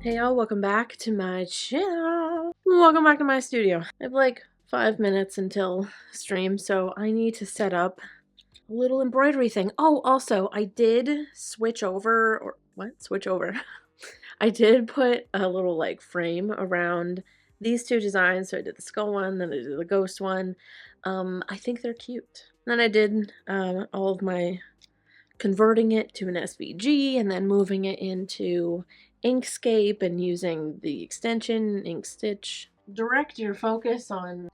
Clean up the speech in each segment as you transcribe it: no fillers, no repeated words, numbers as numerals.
Hey y'all, welcome back to my channel. Welcome back to my studio. I have like 5 minutes until stream, so I need to set up a little embroidery thing. Oh, also, I did switch over, or what? Switch over. I did put a little like frame around these two designs. So I did the skull one, then I did the ghost one. I think they're cute. Then I did all of my converting it to an SVG and then moving it into Inkscape and using the extension Ink Stitch. Don't direct your focus on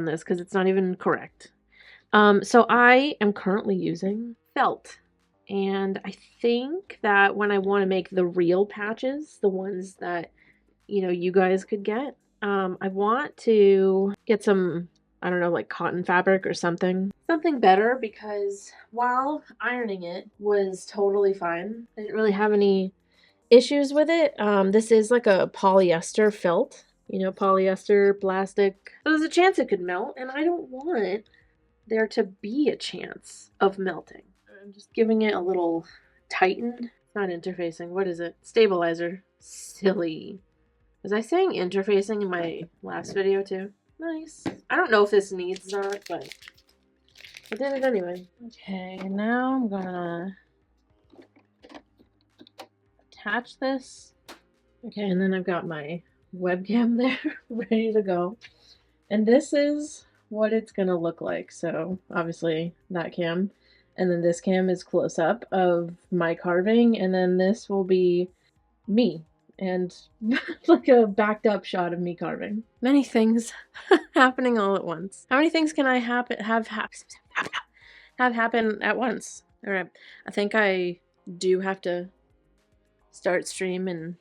this because it's not even correct. So I am currently using felt, and I think that when I want to make the real patches, the ones that you guys could get, I want to get some, I don't know, like cotton fabric or something better, because while ironing it was totally fine. I didn't really have any issues with it. This is like a polyester felt, polyester plastic. There's a chance it could melt, and I don't want there to be a chance of melting. I'm just giving it a little tighten. It's not interfacing. What is it? Stabilizer. Silly. Was I saying interfacing in my last video too? Nice. I don't know if this needs that, but I did it anyway. Okay, now I'm gonna attach this. Okay, and then I've got my webcam there ready to go. And this is what it's gonna look like. So obviously that cam, and then this cam is close up of my carving, and then this will be me and like a backed up shot of me carving. Many things happening all at once. How many things can I have happen at once? All right, I think I do have to start streaming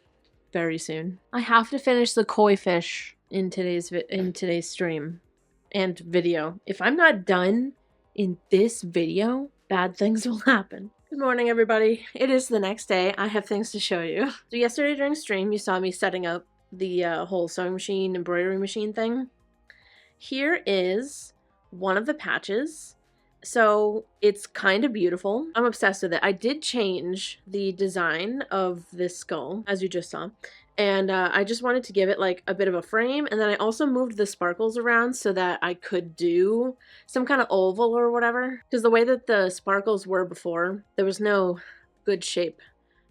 very soon. I have to finish the koi fish in today's stream and video. If I'm not done in this video, bad things will happen. Good morning, everybody. It is the next day. I have things to show you. So yesterday during stream, you saw me setting up the whole sewing machine, embroidery machine thing. Here is one of the patches. So it's kind of beautiful. I'm obsessed with it. I did change the design of this skull, as you just saw. And I just wanted to give it like a bit of a frame. And then I also moved the sparkles around so that I could do some kind of oval or whatever. Because the way that the sparkles were before, there was no good shape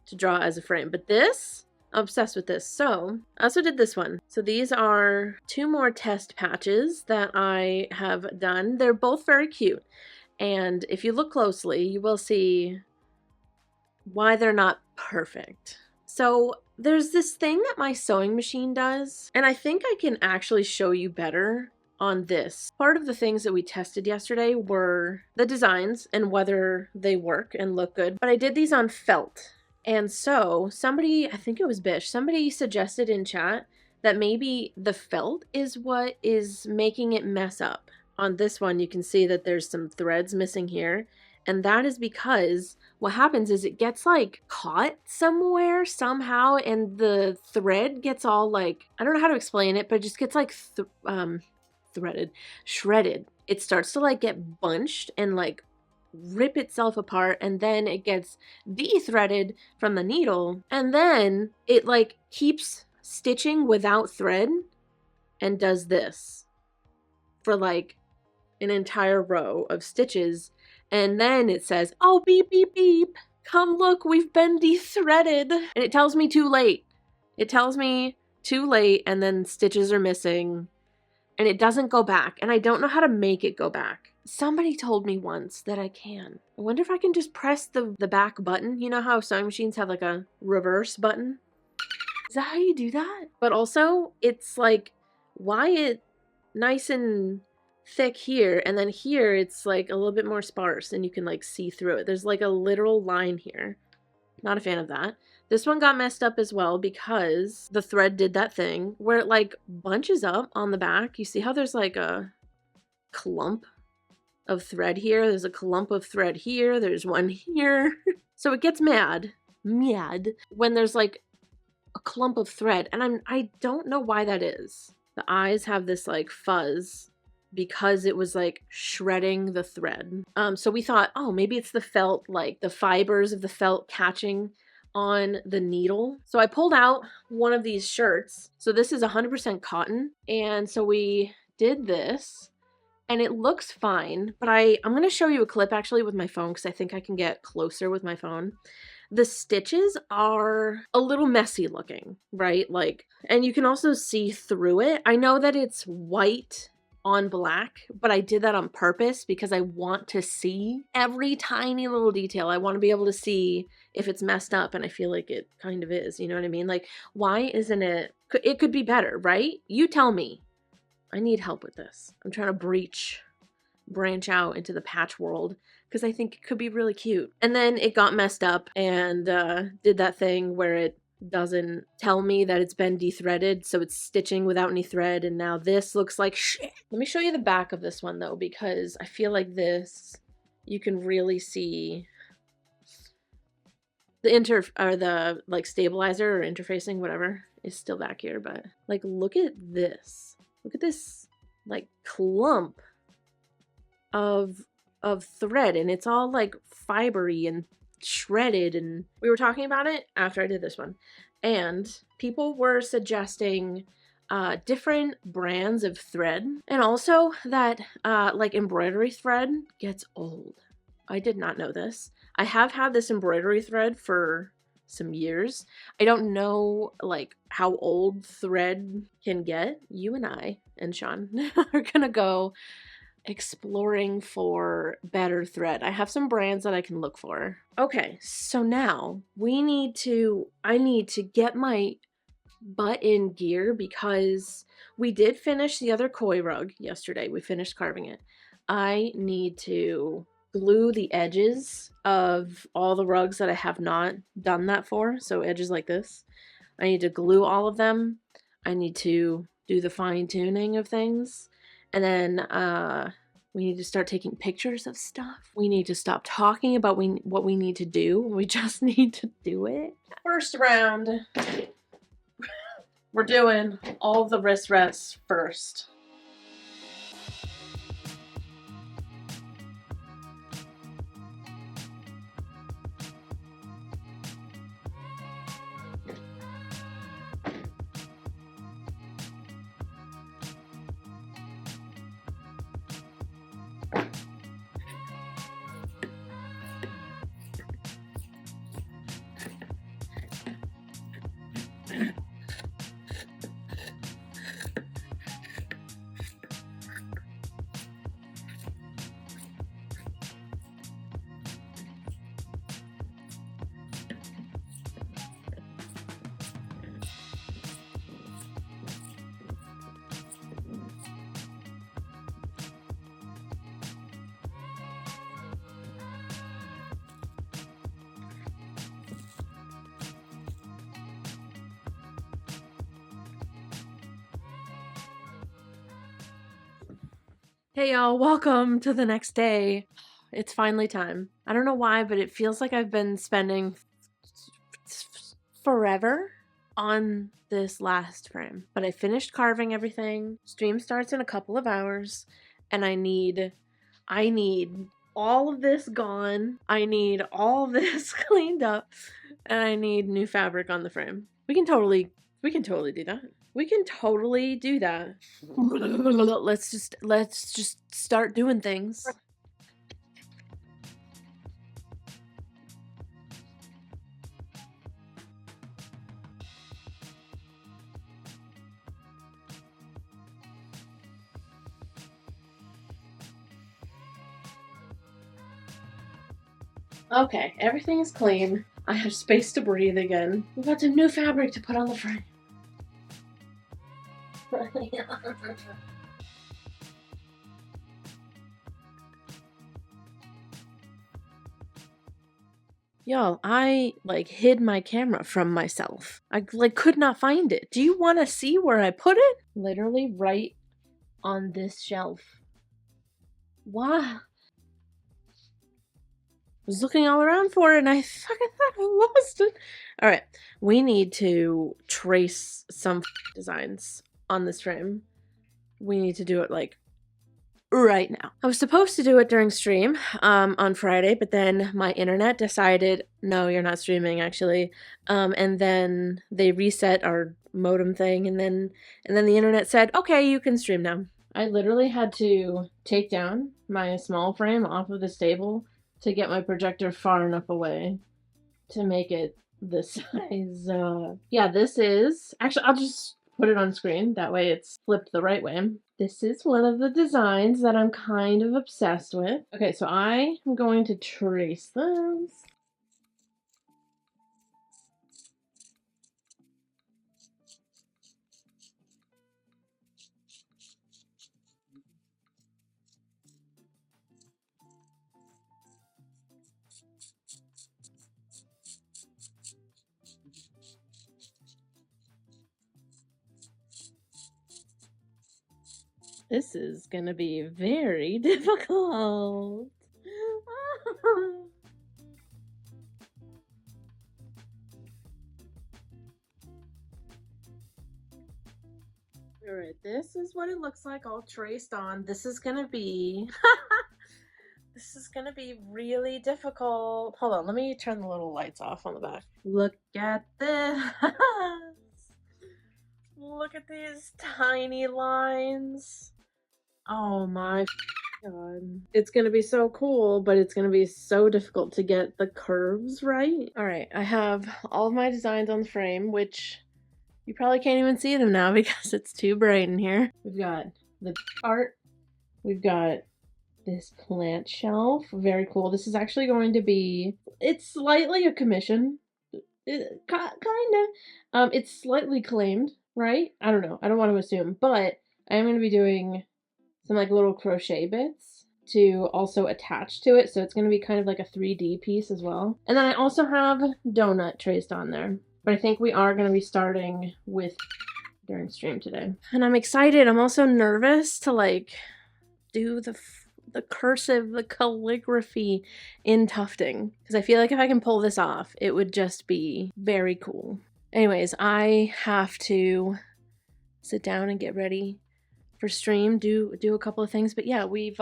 to draw as a frame. But this, I'm obsessed with this. So I also did this one. So these are 2 more test patches that I have done. They're both very cute. And if you look closely, you will see why they're not perfect. So there's this thing that my sewing machine does, and I think I can actually show you better on this. Part of the things that we tested yesterday were the designs and whether they work and look good, but I did these on felt. And so somebody, I think it was Bish, somebody suggested in chat that maybe the felt is what is making it mess up. On this one, you can see that there's some threads missing here. And that is because what happens is it gets like caught somewhere somehow, and the thread gets all like, I don't know how to explain it, but it just gets like shredded. It starts to like get bunched and like rip itself apart, and then it gets de-threaded from the needle, and then it like keeps stitching without thread and does this for like an entire row of stitches, and then it says, oh, beep, beep, beep, come look, we've been de-threaded. And it tells me too late. It tells me too late, and then stitches are missing, and it doesn't go back, and I don't know how to make it go back. Somebody told me once that I can. I wonder if I can just press the back button. You know how sewing machines have like a reverse button? Is that how you do that? But also, it's like, why it nice and thick here, and then here it's like a little bit more sparse and you can like see through it. There's like a literal line here. Not a fan of that. This one got messed up as well because the thread did that thing where it like bunches up on the back. You see how there's like a clump of thread here? There's a clump of thread here. There's one here. So it gets mad when there's like a clump of thread, and I don't know why that is. The eyes have this like fuzz because it was like shredding the thread. So we thought, oh, maybe it's the felt, like the fibers of the felt catching on the needle. So I pulled out one of these shirts. So this is 100% cotton. And so we did this and it looks fine, but I'm going to show you a clip actually with my phone because I think I can get closer with my phone. The stitches are a little messy looking, right? Like, and you can also see through it. I know that it's white on black, but I did that on purpose because I want to see every tiny little detail. I want to be able to see if it's messed up, and I feel like it kind of is, you know what I mean? Like, why isn't it? It could be better, right? You tell me. I need help with this. I'm trying to branch out into the patch world because I think it could be really cute. And then it got messed up and did that thing where it doesn't tell me that it's been dethreaded, so it's stitching without any thread, and now this looks like shit. Let me show you the back of this one though, because I feel like this, you can really see the like stabilizer or interfacing, whatever, is still back here, but like look at this. Look at this like clump of thread, and it's all like fibery and shredded, and we were talking about it after I did this one, and people were suggesting different brands of thread, and also that like embroidery thread gets old. I did not know this. I have had this embroidery thread for some years. I don't know like how old thread can get. You and I and Sean are gonna go exploring for better thread. I have some brands that I can look for. Okay, so now I need to get my butt in gear because we did finish the other koi rug yesterday. We finished carving it. I need to glue the edges of all the rugs that I have not done that for. So edges like this. I need to glue all of them. I need to do the fine tuning of things. And then we need to start taking pictures of stuff. We need to stop talking about what we need to do. We just need to do it. First round, we're doing all of the wrist rests first. Hey y'all, welcome to the next day. It's finally time. I don't know why, but it feels like I've been spending forever on this last frame. But I finished carving everything. Stream starts in a couple of hours, and I need all of this gone. I need all of this cleaned up, and I need new fabric on the frame. We can totally do that. We can totally do that. Let's just start doing things. Okay, everything is clean. I have space to breathe again. We've got some new fabric to put on the frame. Y'all, I like hid my camera from myself. I like could not find it. Do you want to see where I put it? Literally right on this shelf. Wow. Was looking all around for it and I fucking thought I lost it. All right, we need to trace some designs on this frame. We need to do it like right now. I was supposed to do it during stream on Friday, but then my internet decided, no, you're not streaming actually. And then they reset our modem thing, and then the internet said, okay, you can stream now. I literally had to take down my small frame off of this table to get my projector far enough away to make it this size. Yeah, this is actually, I'll just put it on screen, that way it's flipped the right way. This is one of the designs that I'm kind of obsessed with. Okay, so I am going to trace this. This is gonna be very difficult. Alright, this is what it looks like all traced on. This is gonna be this is gonna be really difficult. Hold on, let me turn the little lights off on the back. Look at this. Look at these tiny lines. Oh my god. It's gonna be so cool, but it's gonna be so difficult to get the curves right. Alright, I have all of my designs on the frame, which you probably can't even see them now because it's too bright in here. We've got the art. We've got this plant shelf. Very cool. This is actually going to be, it's slightly a commission. Kinda. It's slightly claimed, right? I don't know. I don't want to assume, but I am going to be doing some like little crochet bits to also attach to it. So it's going to be kind of like a 3D piece as well. And then I also have donut traced on there. But I think we are going to be starting with during stream today. And I'm excited. I'm also nervous to like do the cursive, the calligraphy in tufting. Because I feel like if I can pull this off, it would just be very cool. Anyways, I have to sit down and get ready for stream, do a couple of things. But yeah, we've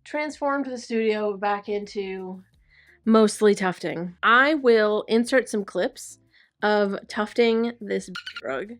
transformed the studio back into mostly tufting. I will insert some clips of tufting this rug.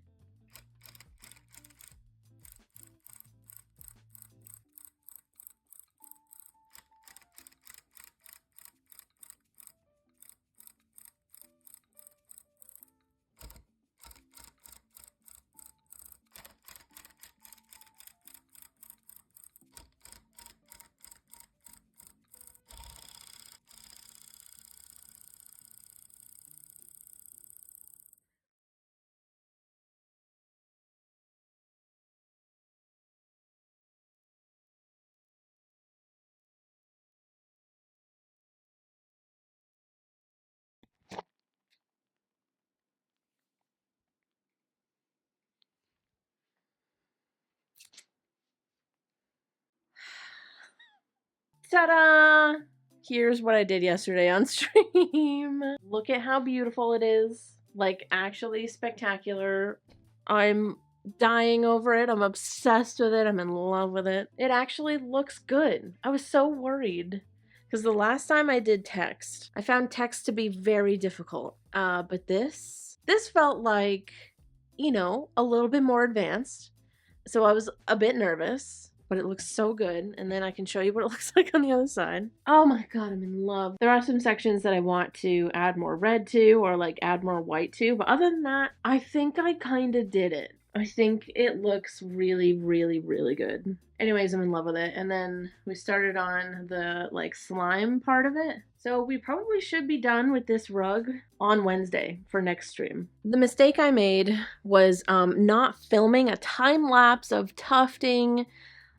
Ta-da! Here's what I did yesterday on stream. Look at how beautiful it is. Like, actually spectacular. I'm dying over it. I'm obsessed with it. I'm in love with it. It actually looks good. I was so worried. Because the last time I did text, I found text to be very difficult. But this felt like, you know, a little bit more advanced. So I was a bit nervous, but it looks so good. And then I can show you what it looks like on the other side. Oh my god, I'm in love. There are some sections that I want to add more red to or like add more white to, but other than that, I think I kind of did it. I think it looks really, really, really good. Anyways, I'm in love with it. And then we started on the like slime part of it. So we probably should be done with this rug on Wednesday for next stream. The mistake I made was not filming a time lapse of tufting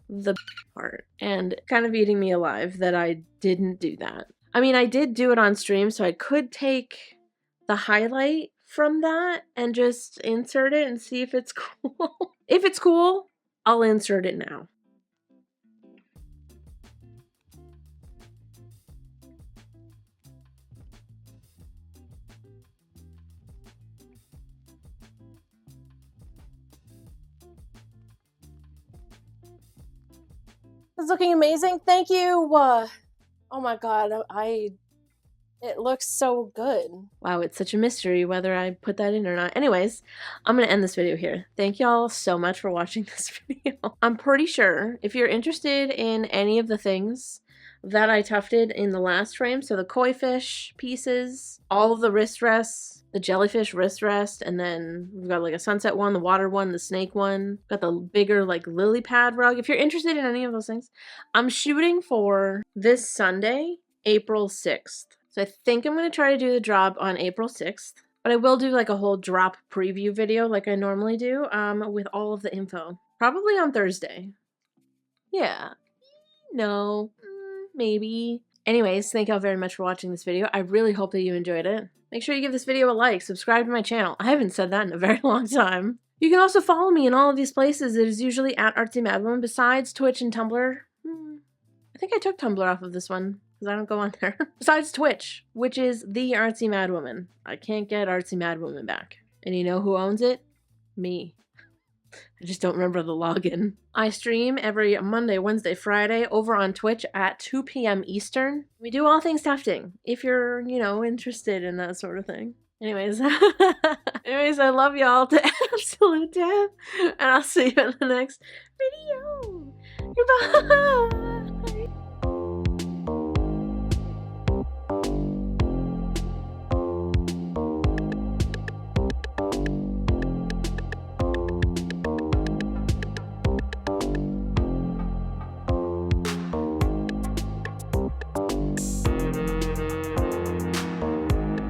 the part and kind of eating me alive that I didn't do that. I mean, I did do it on stream, so I could take the highlight from that and just insert it and see if it's cool. If it's cool, I'll insert it now. It's looking amazing. Thank you. Oh my god, it looks so good. Wow, it's such a mystery whether I put that in or not. Anyways, I'm gonna end this video here. Thank y'all so much for watching this video. I'm pretty sure if you're interested in any of the things that I tufted in the last frame, so the koi fish pieces, all of the wrist rests, the jellyfish wrist rest, and then we've got like a sunset one, the water one, the snake one, got the bigger like lily pad rug. If you're interested in any of those things, I'm shooting for this Sunday, April 6th. So I think I'm going to try to do the drop on April 6th, but I will do like a whole drop preview video like I normally do with all of the info. Probably on Thursday. Yeah. No. Maybe. Anyways, thank y'all very much for watching this video. I really hope that you enjoyed it. Make sure you give this video a like, subscribe to my channel. I haven't said that in a very long time. You can also follow me in all of these places. It is usually at Artsymadwoman, besides Twitch and Tumblr. I think I took Tumblr off of this one, because I don't go on there. Besides Twitch, which is the Artsymadwoman. I can't get Artsymadwoman back. And you know who owns it? Me. I just don't remember the login. I stream every Monday, Wednesday, Friday over on Twitch at 2 p.m. Eastern. We do all things tufting, if you're, you know, interested in that sort of thing. Anyways, I love y'all to absolute death, and I'll see you in the next video. Goodbye!